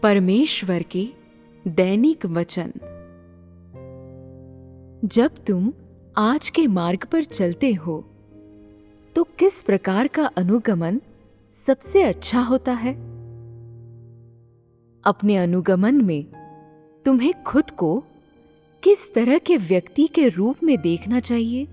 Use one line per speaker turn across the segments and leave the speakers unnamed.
परमेश्वर के दैनिक वचन। जब तुम आज के मार्ग पर चलते हो तो किस प्रकार का अनुगमन सबसे अच्छा होता है? अपने अनुगमन में तुम्हें खुद को किस तरह के व्यक्ति के रूप में देखना चाहिए?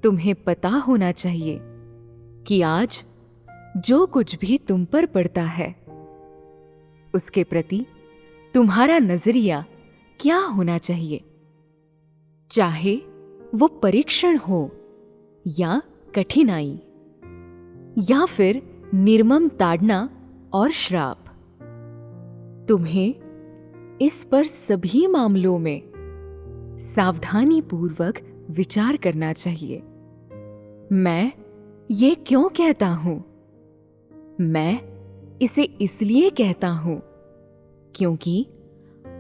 तुम्हें पता होना चाहिए कि आज जो कुछ भी तुम पर पड़ता है उसके प्रति तुम्हारा नजरिया क्या होना चाहिए, चाहे वो परीक्षण हो या कठिनाई या फिर निर्मम ताड़ना और श्राप। तुम्हें इस पर सभी मामलों में सावधानी पूर्वक विचार करना चाहिए। मैं ये क्यों कहता हूं? मैं इसे इसलिए कहता हूं क्योंकि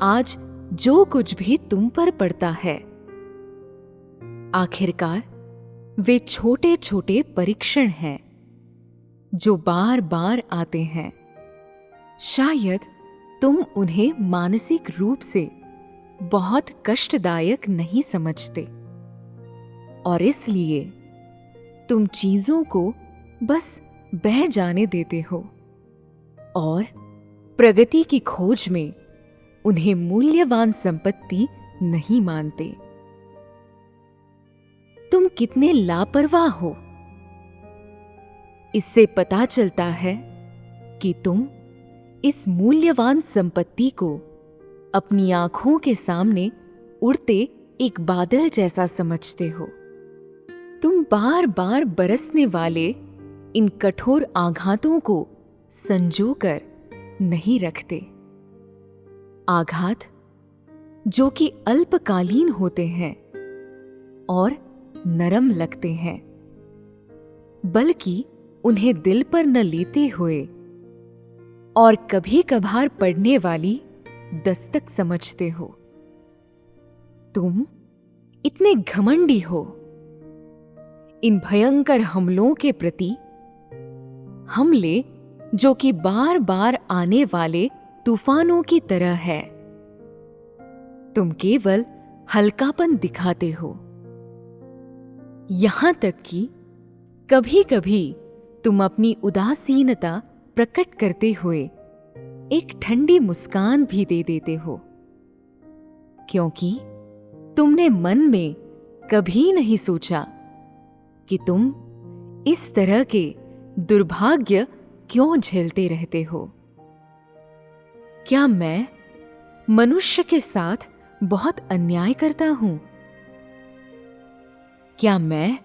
आज जो कुछ भी तुम पर पड़ता है, आखिरकार वे छोटे छोटे परीक्षण हैं जो बार बार आते हैं। शायद तुम उन्हें मानसिक रूप से बहुत कष्टदायक नहीं समझते और इसलिए तुम चीजों को बस बह जाने देते हो और प्रगति की खोज में उन्हें मूल्यवान संपत्ति नहीं मानते। तुम कितने लापरवाह हो, इससे पता चलता है कि तुम इस मूल्यवान संपत्ति को अपनी आंखों के सामने उड़ते एक बादल जैसा समझते हो। तुम बार बार बरसने वाले इन कठोर आघातों को संजोकर नहीं रखते। आघात जो कि अल्पकालीन होते हैं और नरम लगते हैं, बल्कि उन्हें दिल पर न लेते हुए और कभी कभार पड़ने वाली दस्तक समझते हो। तुम इतने घमंडी हो। इन भयंकर हमलों के प्रति, हमले जो कि बार बार आने वाले तूफानों की तरह है, तुम केवल हल्कापन दिखाते हो। यहां तक कि कभी कभी तुम अपनी उदासीनता प्रकट करते हुए एक ठंडी मुस्कान भी दे देते हो, क्योंकि तुमने मन में कभी नहीं सोचा कि तुम इस तरह के दुर्भाग्य क्यों झेलते रहते हो। क्या मैं मनुष्य के साथ बहुत अन्याय करता हूं? क्या मैं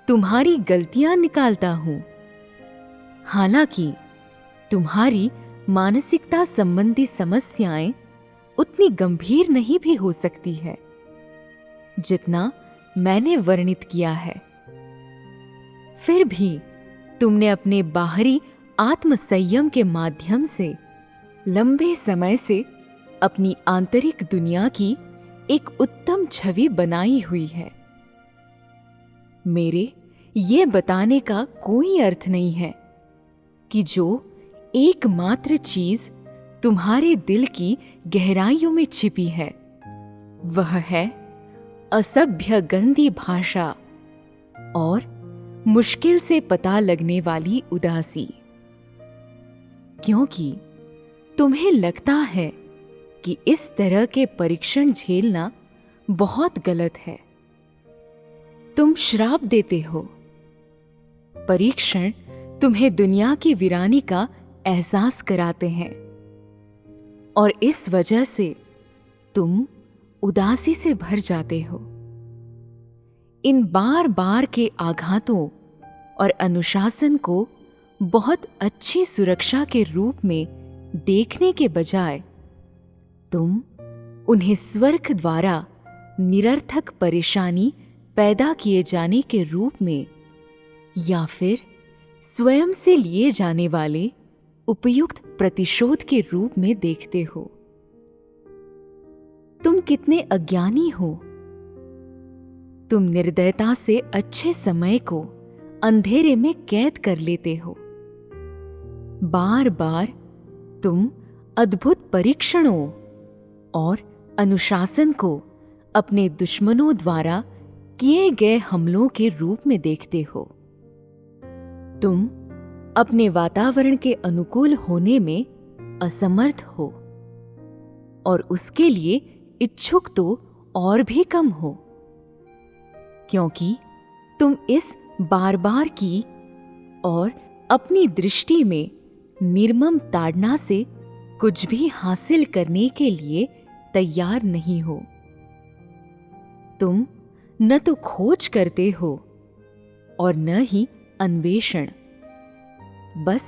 तुम्हारी गलतियां निकालता हूं? हालांकि तुम्हारी मानसिकता संबंधी समस्याएं उतनी गंभीर नहीं भी हो सकती है जितना मैंने वर्णित किया है। फिर भी तुमने अपने बाहरी आत्मसंयम के माध्यम से लंबे समय से अपनी आंतरिक दुनिया की एक उत्तम छवि बनाई हुई है। मेरे ये बताने का कोई अर्थ नहीं है कि जो एकमात्र चीज तुम्हारे दिल की गहराइयों में छिपी है वह है असभ्य गंदी भाषा और मुश्किल से पता लगने वाली उदासी, क्योंकि तुम्हें लगता है कि इस तरह के परीक्षण झेलना बहुत गलत है। तुम श्राप देते हो। परीक्षण तुम्हें दुनिया की वीरानी का एहसास कराते हैं और इस वजह से तुम उदासी से भर जाते हो। इन बार बार के आघातों और अनुशासन को बहुत अच्छी सुरक्षा के रूप में देखने के बजाय तुम उन्हें स्वर्ग द्वारा निरर्थक परेशानी पैदा किए जाने के रूप में या फिर स्वयं से लिए जाने वाले उपयुक्त प्रतिशोध के रूप में देखते हो। तुम कितने अज्ञानी हो। तुम निर्दयता से अच्छे समय को अंधेरे में कैद कर लेते हो। बार बार तुम अद्भुत परीक्षणों और अनुशासन को अपने दुश्मनों द्वारा किए गए हमलों के रूप में देखते हो। तुम अपने वातावरण के अनुकूल होने में असमर्थ हो और उसके लिए इच्छुक तो और भी कम हो, क्योंकि तुम इस बार बार की और अपनी दृष्टि में निर्मम ताड़ना से कुछ भी हासिल करने के लिए तैयार नहीं हो। तुम न तो खोज करते हो और न ही अन्वेषण, बस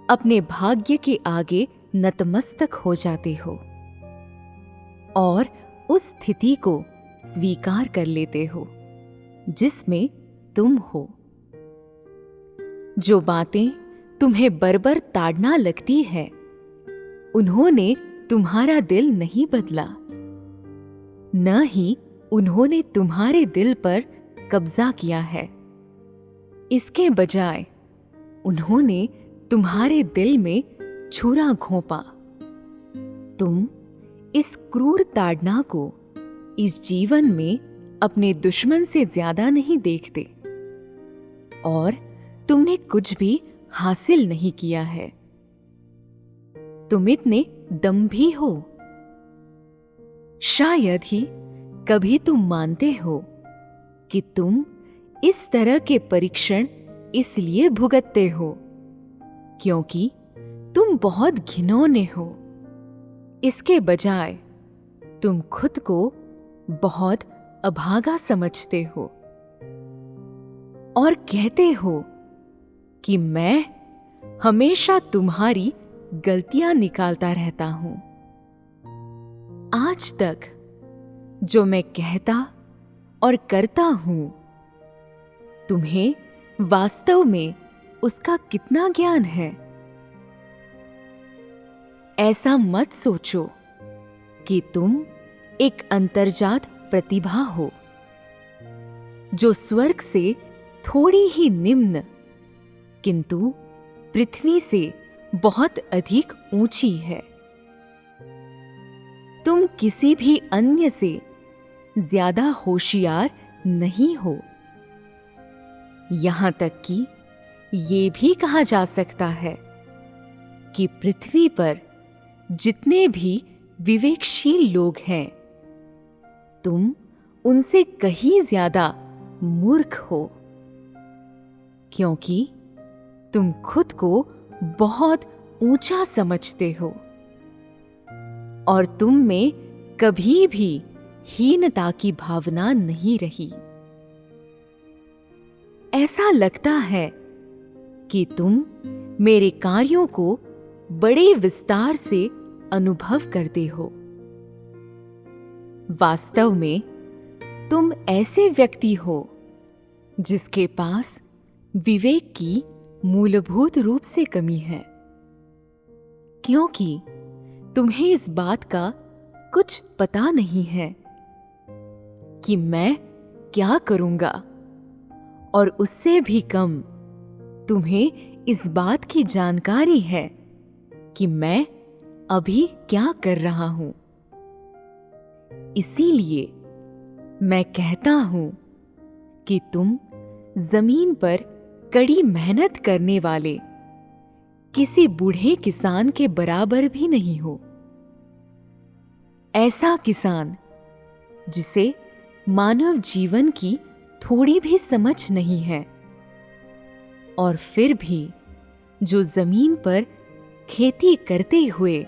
अपने भाग्य के आगे नतमस्तक हो जाते हो और उस स्थिति को स्वीकार कर लेते हो जिसमें तुम हो। जो बातें तुम्हें बर्बर ताड़ना लगती है, उन्होंने तुम्हारा दिल नहीं बदला, न ही उन्होंने तुम्हारे दिल पर कब्जा किया है। इसके बजाय उन्होंने तुम्हारे दिल में छुरा घोंपा। तुम इस क्रूर ताड़ना को इस जीवन में अपने दुश्मन से ज्यादा नहीं देखते और तुमने कुछ भी हासिल नहीं किया है। तुम इतने दम्भी हो। शायद ही कभी तुम मानते हो कि तुम इस तरह के परीक्षण इसलिए भुगतते हो क्योंकि तुम बहुत घिनौने हो। इसके बजाय तुम खुद को बहुत अभागा समझते हो और कहते हो कि मैं हमेशा तुम्हारी गलतियां निकालता रहता हूं। आज तक जो मैं कहता और करता हूं, तुम्हें वास्तव में उसका कितना ज्ञान है? ऐसा मत सोचो कि तुम एक अंतर्जात प्रतिभा हो जो स्वर्ग से थोड़ी ही निम्न किंतु पृथ्वी से बहुत अधिक ऊंची है। तुम किसी भी अन्य से ज्यादा होशियार नहीं हो। यहां तक कि ये भी कहा जा सकता है कि पृथ्वी पर जितने भी विवेकशील लोग हैं, तुम उनसे कहीं ज्यादा मूर्ख हो, क्योंकि तुम खुद को बहुत ऊंचा समझते हो और तुम में कभी भी हीनता की भावना नहीं रही। ऐसा लगता है कि तुम मेरे कार्यों को बड़े विस्तार से अनुभव करते हो। वास्तव में तुम ऐसे व्यक्ति हो जिसके पास विवेक की मूलभूत रूप से कमी है, क्योंकि तुम्हें इस बात का कुछ पता नहीं है कि मैं क्या करूंगा, और उससे भी कम तुम्हें इस बात की जानकारी है कि मैं अभी क्या कर रहा हूं। इसीलिए मैं कहता हूं कि तुम जमीन पर कड़ी मेहनत करने वाले किसी बूढ़े किसान के बराबर भी नहीं हो। ऐसा किसान जिसे मानव जीवन की थोड़ी भी समझ नहीं है और फिर भी जो जमीन पर खेती करते हुए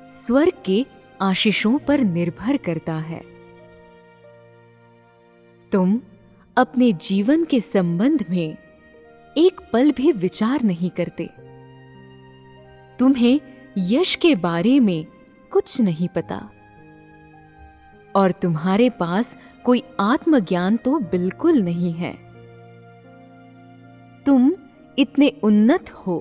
स्वर्ग के आशीषों पर निर्भर करता है। तुम अपने जीवन के संबंध में एक पल भी विचार नहीं करते। तुम्हें यश के बारे में कुछ नहीं पता और तुम्हारे पास कोई आत्मज्ञान तो बिल्कुल नहीं है। तुम इतने उन्नत हो